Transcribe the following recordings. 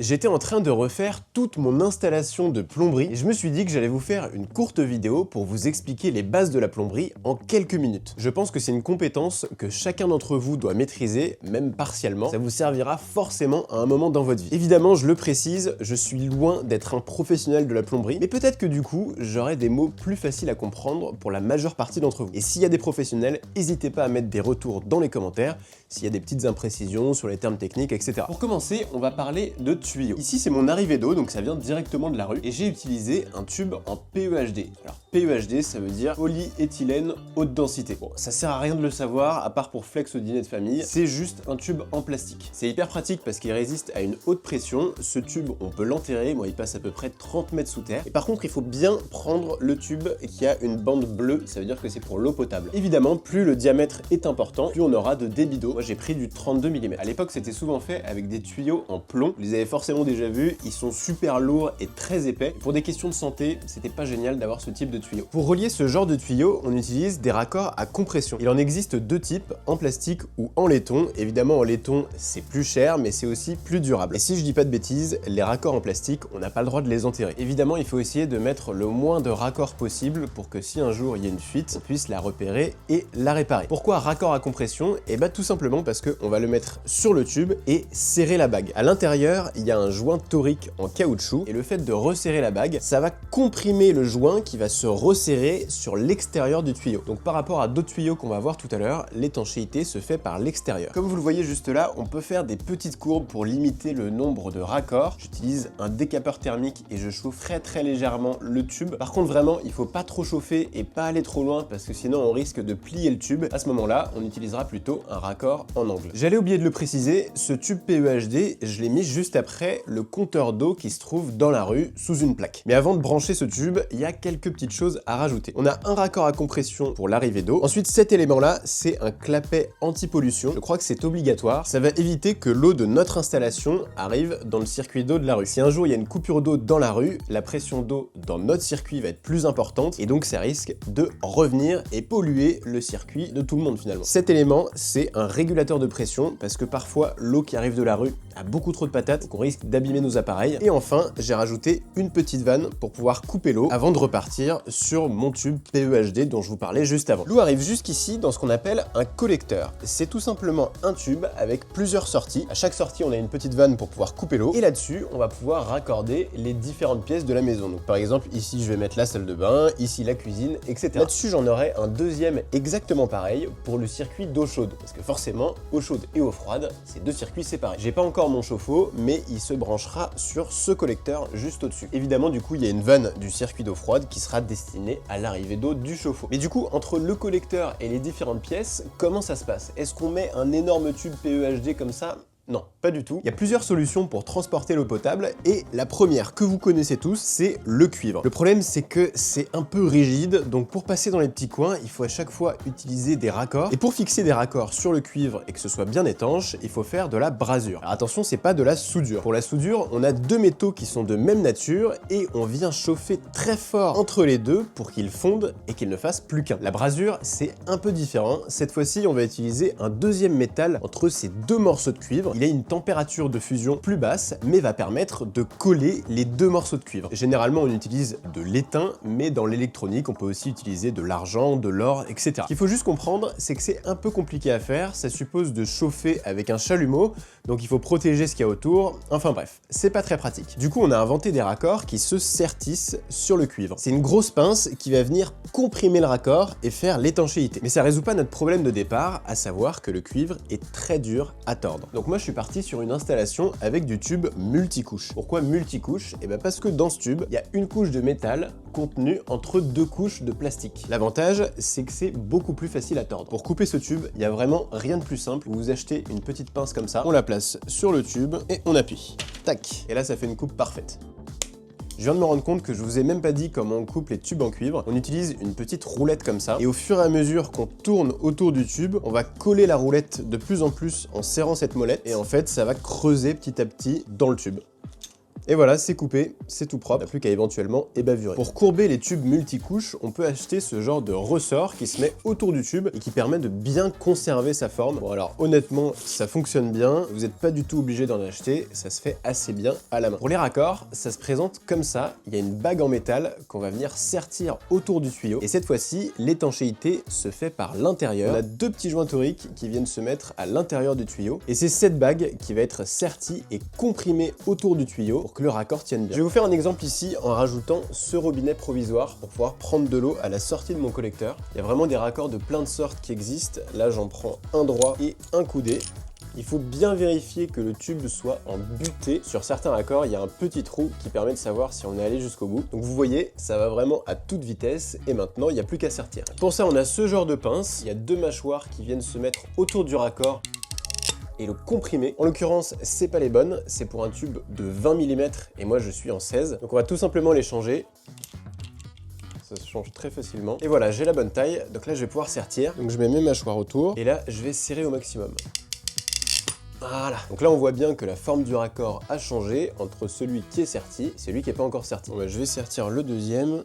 J'étais en train de refaire toute mon installation de plomberie et je me suis dit que j'allais vous faire une courte vidéo pour vous expliquer les bases de la plomberie en quelques minutes. Je pense que c'est une compétence que chacun d'entre vous doit maîtriser, même partiellement. Ça vous servira forcément à un moment dans votre vie. Évidemment, je le précise, je suis loin d'être un professionnel de la plomberie, mais peut-être que du coup, j'aurai des mots plus faciles à comprendre pour la majeure partie d'entre vous. Et s'il y a des professionnels, n'hésitez pas à mettre des retours dans les commentaires, s'il y a des petites imprécisions sur les termes techniques, etc. Pour commencer, on va parler de tuyaux. Ici, c'est mon arrivée d'eau, donc ça vient directement de la rue, et j'ai utilisé un tube en PEHD. Alors, PEHD, ça veut dire polyéthylène haute densité. Bon, ça sert à rien de le savoir, à part pour flex au dîner de famille, c'est juste un tube en plastique. C'est hyper pratique parce qu'il résiste à une haute pression. Ce tube, on peut l'enterrer, moi il passe à peu près 30 mètres sous terre. Et par contre, il faut bien prendre le tube qui a une bande bleue, ça veut dire que c'est pour l'eau potable. Évidemment, plus le diamètre est important, plus on aura de débit d'eau. Moi j'ai pris du 32 mm. À l'époque, c'était souvent fait avec des tuyaux en plomb. Vous les avez forcément déjà vus, ils sont super lourds et très épais. Pour des questions de santé, c'était pas génial d'avoir ce type de tuyau. Pour relier ce genre de tuyau, on utilise des raccords à compression. Il en existe deux types, en plastique ou en laiton. Évidemment, en laiton, c'est plus cher, mais c'est aussi plus durable. Et si je dis pas de bêtises, les raccords en plastique, on n'a pas le droit de les enterrer. Évidemment, il faut essayer de mettre le moins de raccords possible pour que si un jour il y a une fuite, on puisse la repérer et la réparer. Pourquoi raccord à compression? Et bah tout simplement parce qu'on va le mettre sur le tube et serrer la bague. À l'intérieur, il y a un joint torique en caoutchouc et le fait de resserrer la bague, ça va comprimer le joint qui va se resserrer sur l'extérieur du tuyau. Donc par rapport à d'autres tuyaux qu'on va voir tout à l'heure, l'étanchéité se fait par l'extérieur. Comme vous le voyez juste là, on peut faire des petites courbes pour limiter le nombre de raccords. J'utilise un décapeur thermique et je chauffe très légèrement le tube. Par contre vraiment, il faut pas trop chauffer et pas aller trop loin parce que sinon on risque de plier le tube. À ce moment-là, on utilisera plutôt un raccord en angle. J'allais oublier de le préciser, ce tube PEHD, je l'ai mis juste après le compteur d'eau qui se trouve dans la rue sous une plaque. Mais avant de brancher ce tube, il y a quelques petites choses à rajouter. On a un raccord à compression pour l'arrivée d'eau. Ensuite, cet élément-là, c'est un clapet anti-pollution. Je crois que c'est obligatoire. Ça va éviter que l'eau de notre installation arrive dans le circuit d'eau de la rue. Si un jour il y a une coupure d'eau dans la rue, la pression d'eau dans notre circuit va être plus importante et donc ça risque de revenir et polluer le circuit de tout le monde finalement. Cet élément, c'est un régulateur de pression parce que parfois l'eau qui arrive de la rue a beaucoup trop de patates, donc on risque d'abîmer nos appareils. Et enfin, j'ai rajouté une petite vanne pour pouvoir couper l'eau avant de repartir sur mon tube PEHD dont je vous parlais juste avant. L'eau arrive jusqu'ici dans ce qu'on appelle un collecteur. C'est tout simplement un tube avec plusieurs sorties. À chaque sortie, on a une petite vanne pour pouvoir couper l'eau. Et là-dessus, on va pouvoir raccorder les différentes pièces de la maison. Donc par exemple, ici, je vais mettre la salle de bain, ici la cuisine, etc. Là-dessus, j'en aurai un deuxième exactement pareil pour le circuit d'eau chaude. Parce que forcément, eau chaude et eau froide, c'est deux circuits séparés. J'ai pas encore mon chauffe-eau, mais il se branchera sur ce collecteur juste au-dessus. Évidemment, du coup, il y a une vanne du circuit d'eau froide qui sera destinée à l'arrivée d'eau du chauffe-eau. Mais du coup, entre le collecteur et les différentes pièces, comment ça se passe? Est-ce qu'on met un énorme tube PEHD comme ça? Non, pas du tout. Il y a plusieurs solutions pour transporter l'eau potable et la première que vous connaissez tous, c'est le cuivre. Le problème, c'est que c'est un peu rigide, donc pour passer dans les petits coins, il faut à chaque fois utiliser des raccords. Et pour fixer des raccords sur le cuivre et que ce soit bien étanche, il faut faire de la brasure. Alors attention, c'est pas de la soudure. Pour la soudure, on a deux métaux qui sont de même nature et on vient chauffer très fort entre les deux pour qu'ils fondent et qu'ils ne fassent plus qu'un. La brasure, c'est un peu différent. Cette fois-ci, on va utiliser un deuxième métal entre ces deux morceaux de cuivre. Il a une température de fusion plus basse, mais va permettre de coller les deux morceaux de cuivre. Généralement, on utilise de l'étain, mais dans l'électronique, on peut aussi utiliser de l'argent, de l'or, etc. Ce qu'il faut juste comprendre, c'est que c'est un peu compliqué à faire. Ça suppose de chauffer avec un chalumeau, donc il faut protéger ce qu'il y a autour. Enfin bref, c'est pas très pratique. Du coup, on a inventé des raccords qui se sertissent sur le cuivre. C'est une grosse pince qui va venir comprimer le raccord et faire l'étanchéité. Mais ça résout pas notre problème de départ, à savoir que le cuivre est très dur à tordre. Donc moi, je suis parti sur une installation avec du tube multicouche. Pourquoi multicouche? Et bien parce que dans ce tube, il y a une couche de métal contenue entre deux couches de plastique. L'avantage, c'est que c'est beaucoup plus facile à tordre. Pour couper ce tube, il n'y a vraiment rien de plus simple. Vous achetez une petite pince comme ça, on la place sur le tube et on appuie. Tac! Et là, ça fait une coupe parfaite. Je viens de me rendre compte que je vous ai même pas dit comment on coupe les tubes en cuivre. On utilise une petite roulette comme ça, et au fur et à mesure qu'on tourne autour du tube, on va coller la roulette de plus en plus en serrant cette molette, et en fait, ça va creuser petit à petit dans le tube. Et voilà, c'est coupé, c'est tout propre, il n'y a plus qu'à éventuellement ébavurer. Pour courber les tubes multicouches, on peut acheter ce genre de ressort qui se met autour du tube et qui permet de bien conserver sa forme. Bon alors honnêtement, ça fonctionne bien, vous n'êtes pas du tout obligé d'en acheter, ça se fait assez bien à la main. Pour les raccords, ça se présente comme ça, il y a une bague en métal qu'on va venir sertir autour du tuyau et cette fois-ci, l'étanchéité se fait par l'intérieur. On a deux petits joints toriques qui viennent se mettre à l'intérieur du tuyau et c'est cette bague qui va être sertie et comprimée autour du tuyau pour que le raccord tienne bien. Je vais vous faire un exemple ici en rajoutant ce robinet provisoire pour pouvoir prendre de l'eau à la sortie de mon collecteur. Il y a vraiment des raccords de plein de sortes qui existent. Là, j'en prends un droit et un coudé. Il faut bien vérifier que le tube soit en butée. Sur certains raccords, il y a un petit trou qui permet de savoir si on est allé jusqu'au bout. Donc vous voyez, ça va vraiment à toute vitesse et maintenant, il n'y a plus qu'à sertir. Pour ça, on a ce genre de pince. Il y a deux mâchoires qui viennent se mettre autour du raccord et le comprimer. En l'occurrence, c'est pas les bonnes, c'est pour un tube de 20 mm et moi je suis en 16. Donc on va tout simplement les changer. Ça se change très facilement. Et voilà, j'ai la bonne taille, donc là je vais pouvoir sertir. Donc je mets mes mâchoires autour et là je vais serrer au maximum. Voilà. Donc là on voit bien que la forme du raccord a changé entre celui qui est serti et celui qui n'est pas encore serti. Bon, bah, je vais sertir le deuxième.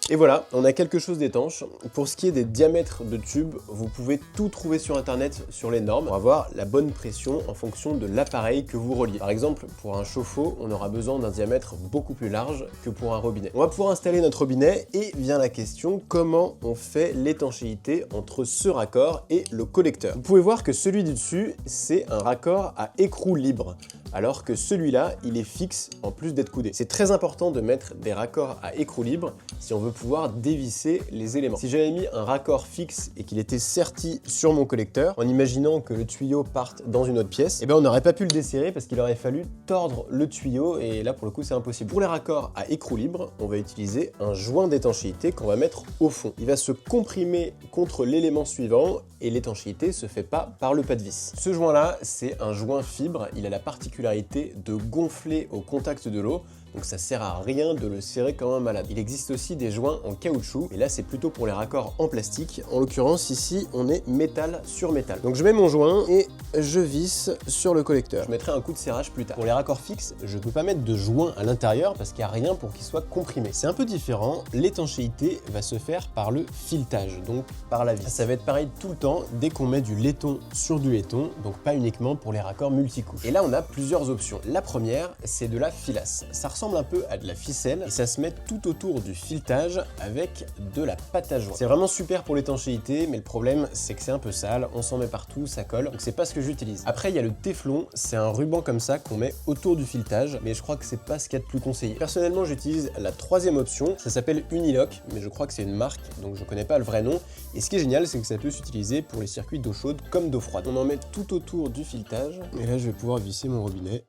Et voilà, on a quelque chose d'étanche. Pour ce qui est des diamètres de tubes, vous pouvez tout trouver sur internet sur les normes pour avoir la bonne pression en fonction de l'appareil que vous reliez. Par exemple, pour un chauffe-eau, on aura besoin d'un diamètre beaucoup plus large que pour un robinet. On va pouvoir installer notre robinet et vient la question, comment on fait l'étanchéité entre ce raccord et le collecteur. Vous pouvez voir que celui du dessus, c'est un raccord à écrou libre, alors que celui-là, il est fixe en plus d'être coudé. C'est très important de mettre des raccords à écrou libre si on veut pouvoir dévisser les éléments. Si j'avais mis un raccord fixe et qu'il était serti sur mon collecteur, en imaginant que le tuyau parte dans une autre pièce, eh ben on n'aurait pas pu le desserrer parce qu'il aurait fallu tordre le tuyau et là pour le coup c'est impossible. Pour les raccords à écrou libre, on va utiliser un joint d'étanchéité qu'on va mettre au fond. Il va se comprimer contre l'élément suivant et l'étanchéité se fait pas par le pas de vis. Ce joint-là, c'est un joint fibre, il a la particularité de gonfler au contact de l'eau, donc ça sert à rien de le serrer comme un malade. Il existe aussi des joints en caoutchouc, et là c'est plutôt pour les raccords en plastique. En l'occurrence ici, on est métal sur métal. Donc je mets mon joint et je visse sur le collecteur. Je mettrai un coup de serrage plus tard. Pour les raccords fixes, je ne peux pas mettre de joint à l'intérieur parce qu'il n'y a rien pour qu'il soit comprimé. C'est un peu différent, l'étanchéité va se faire par le filetage, donc par la vis. Ça va être pareil tout le temps dès qu'on met du laiton sur du laiton, donc pas uniquement pour les raccords multicouches. Et là on a plusieurs options. La première, c'est de la filasse. Ça ressemble un peu à de la ficelle et ça se met tout autour du filetage avec de la pâte à joint. C'est vraiment super pour l'étanchéité, mais le problème c'est que c'est un peu sale, on s'en met partout, ça colle, donc c'est pas ce que j'utilise. Après il y a le téflon, c'est un ruban comme ça qu'on met autour du filetage, mais je crois que c'est pas ce qu'il y a de plus conseillé. Personnellement j'utilise la troisième option, ça s'appelle Unilock, mais je crois que c'est une marque, donc je connais pas le vrai nom. Et ce qui est génial, c'est que ça peut s'utiliser pour les circuits d'eau chaude comme d'eau froide. On en met tout autour du filetage, et là je vais pouvoir visser mon robinet.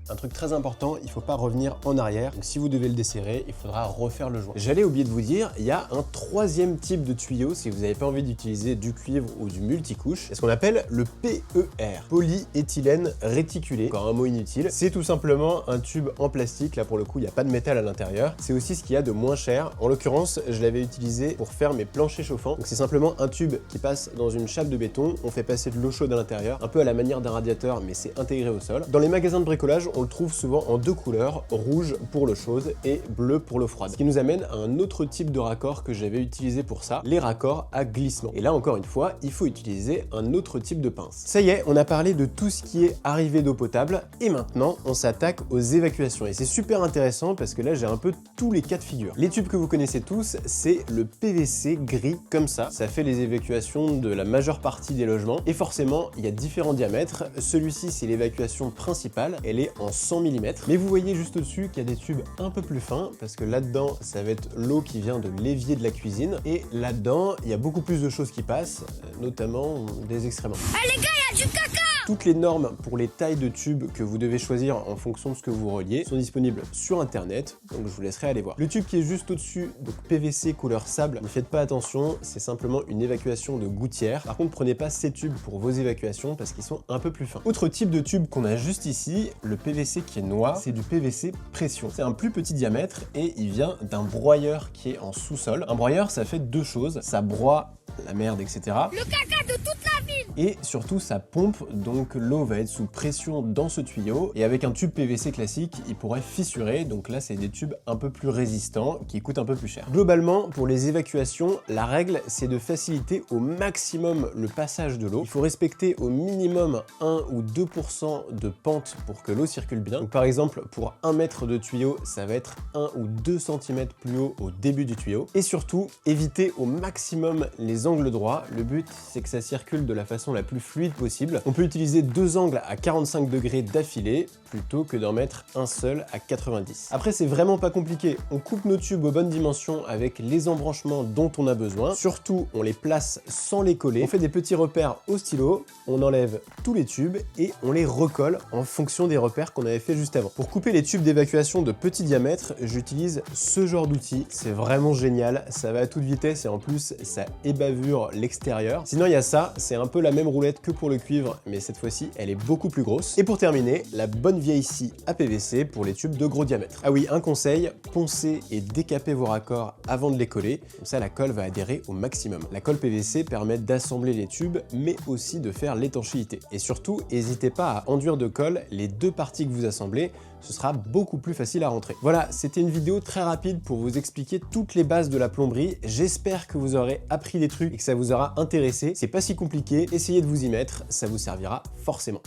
Un truc très important, il ne faut pas revenir en arrière. Donc si vous devez le desserrer, il faudra refaire le joint. J'allais oublier de vous dire, il y a un troisième type de tuyau si vous n'avez pas envie d'utiliser du cuivre ou du multicouche. C'est ce qu'on appelle le PER, polyéthylène réticulé. Encore un mot inutile. C'est tout simplement un tube en plastique. Là pour le coup, il n'y a pas de métal à l'intérieur. C'est aussi ce qu'il y a de moins cher. En l'occurrence, je l'avais utilisé pour faire mes planchers chauffants. Donc c'est simplement un tube qui passe dans une chape de béton. On fait passer de l'eau chaude à l'intérieur, un peu à la manière d'un radiateur, mais c'est intégré au sol. Dans les magasins de bricolage, on le trouve souvent en deux couleurs, rouge pour l'eau chaude et bleu pour l'eau froide. Ce qui nous amène à un autre type de raccord que j'avais utilisé pour ça, les raccords à glissement. Et là encore une fois, il faut utiliser un autre type de pince. Ça y est, on a parlé de tout ce qui est arrivé d'eau potable et maintenant on s'attaque aux évacuations. Et c'est super intéressant parce que là j'ai un peu tous les cas de figure. Les tubes que vous connaissez tous, c'est le PVC gris comme ça. Ça fait les évacuations de la majeure partie des logements et forcément il y a différents diamètres. Celui-ci c'est l'évacuation principale, elle est en 100 mm. Mais vous voyez juste au-dessus qu'il y a des tubes un peu plus fins parce que là-dedans, ça va être l'eau qui vient de l'évier de la cuisine. Et là-dedans, il y a beaucoup plus de choses qui passent, notamment des excréments. Ah les gars, il y a du caca! Toutes les normes pour les tailles de tubes que vous devez choisir en fonction de ce que vous reliez sont disponibles sur internet, donc je vous laisserai aller voir. Le tube qui est juste au-dessus, donc PVC couleur sable, ne faites pas attention, c'est simplement une évacuation de gouttière. Par contre, prenez pas ces tubes pour vos évacuations parce qu'ils sont un peu plus fins. Autre type de tube qu'on a juste ici, le PVC qui est noir, c'est du PVC pression. C'est un plus petit diamètre et il vient d'un broyeur qui est en sous-sol. Un broyeur, ça fait deux choses, ça broie la merde, etc. Le caca de toute la ville! et surtout ça pompe, donc l'eau va être sous pression dans ce tuyau et avec un tube PVC classique, il pourrait fissurer, donc là c'est des tubes un peu plus résistants qui coûtent un peu plus cher. Globalement, pour les évacuations, la règle c'est de faciliter au maximum le passage de l'eau. Il faut respecter au minimum 1 ou 2% de pente pour que l'eau circule bien. Donc par exemple, pour 1 mètre de tuyau, ça va être 1 ou 2 cm plus haut au début du tuyau. Et surtout, éviter au maximum les angles droits. Le but, c'est que ça circule de la façon la plus fluide possible. On peut utiliser 2 angles à 45 degrés d'affilée plutôt que d'en mettre un seul à 90. Après, c'est vraiment pas compliqué. On coupe nos tubes aux bonnes dimensions avec les embranchements dont on a besoin. Surtout, on les place sans les coller. On fait des petits repères au stylo, on enlève tous les tubes et on les recolle en fonction des repères qu'on avait fait juste avant. Pour couper les tubes d'évacuation de petit diamètre, j'utilise ce genre d'outil. C'est vraiment génial, ça va à toute vitesse et en plus, ça ébavure l'extérieur. Sinon, il y a ça, c'est un peu la même roulette que pour le cuivre, mais cette fois-ci, elle est beaucoup plus grosse. Et pour terminer, la bonne vieille scie à PVC pour les tubes de gros diamètre. Ah oui, un conseil, poncez et décapez vos raccords avant de les coller, comme ça la colle va adhérer au maximum. La colle PVC permet d'assembler les tubes, mais aussi de faire l'étanchéité. Et surtout, n'hésitez pas à enduire de colle les deux parties que vous assemblez, ce sera beaucoup plus facile à rentrer. Voilà, c'était une vidéo très rapide pour vous expliquer toutes les bases de la plomberie. J'espère que vous aurez appris des trucs et que ça vous aura intéressé. C'est pas si compliqué, essayez de vous y mettre, ça vous servira forcément.